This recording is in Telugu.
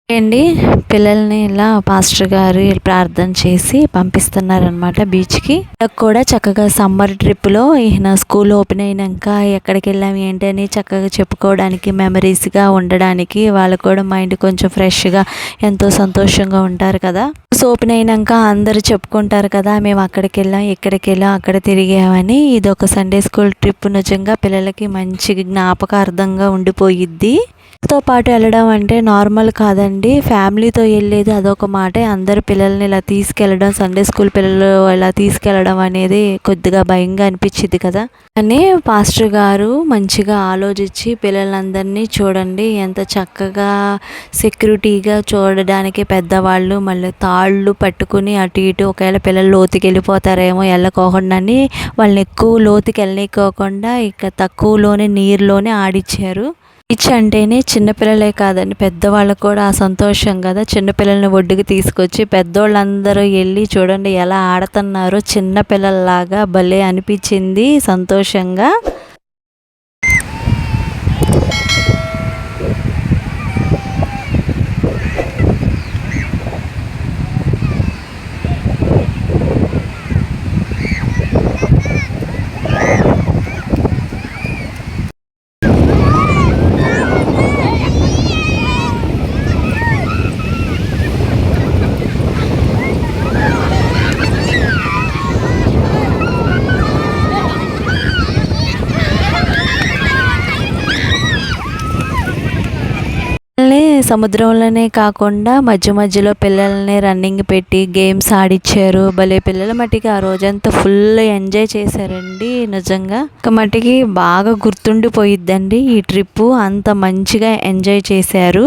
అండి పిల్లల్ని ఇలా పాస్టర్ గారు ప్రార్థన చేసి పంపిస్తున్నారనమాట బీచ్కి. కూడా చక్కగా సమ్మర్ ట్రిప్లో ఈయన స్కూల్ ఓపెన్ అయినాక ఎక్కడికి వెళ్ళాం ఏంటని చక్కగా చెప్పుకోవడానికి మెమరీస్గా ఉండడానికి వాళ్ళకు కూడా మైండ్ కొంచెం ఫ్రెష్గా ఎంతో సంతోషంగా ఉంటారు కదా. ఓపెన్ అయినాక అందరూ చెప్పుకుంటారు కదా, మేము అక్కడికి వెళ్ళాం ఇక్కడికి వెళ్ళాం అక్కడ తిరిగామని. ఇది ఒక సండే స్కూల్ ట్రిప్ నిజంగా పిల్లలకి మంచి జ్ఞాపకార్థంగా ఉండిపోయిద్ది. తో పాటు వెళ్ళడం అంటే నార్మల్ కాదండి, ఫ్యామిలీతో వెళ్ళేది అదొక మాట. అందరు పిల్లల్ని ఇలా తీసుకెళ్ళడం, సండే స్కూల్ పిల్లలు ఇలా తీసుకెళ్ళడం అనేది కొద్దిగా భయంగా అనిపించింది కదా. అని పాస్టర్ గారు మంచిగా ఆలోచించి పిల్లలందరినీ చూడండి ఎంత చక్కగా సెక్యూరిటీగా చూడడానికి పెద్దవాళ్ళు మళ్ళీ తాళ్ళు పట్టుకుని అటు ఇటు ఒకవేళ పిల్లలు లోతుకి వెళ్ళిపోతారేమో వెళ్ళకోకుండా వాళ్ళని ఎక్కువ లోతుకి వెళ్ళనికోకుండా ఇక తక్కువలోనే నీరులోనే ఆడిచ్చారు. బీచ్ అంటేనే చిన్నపిల్లలే కాదండి పెద్దవాళ్ళకు కూడా సంతోషం కదా. చిన్నపిల్లల్ని ఒడ్డుకి తీసుకొచ్చి పెద్దోళ్ళందరూ వెళ్ళి చూడండి ఎలా ఆడుతున్నారో చిన్నపిల్లల్లాగా భలే అనిపించింది సంతోషంగా. సముద్రంలోనే కాకుండా మధ్య మధ్యలో పిల్లల్ని రన్నింగ్ పెట్టి గేమ్స్ ఆడిచ్చారు. భలే పిల్లల మట్టికి ఆ రోజంతా ఫుల్ ఎంజాయ్ చేశారండి. నిజంగా ఒక మట్టికి బాగా గుర్తుండిపోయిద్దండి ఈ ట్రిప్పు, అంత మంచిగా ఎంజాయ్ చేశారు.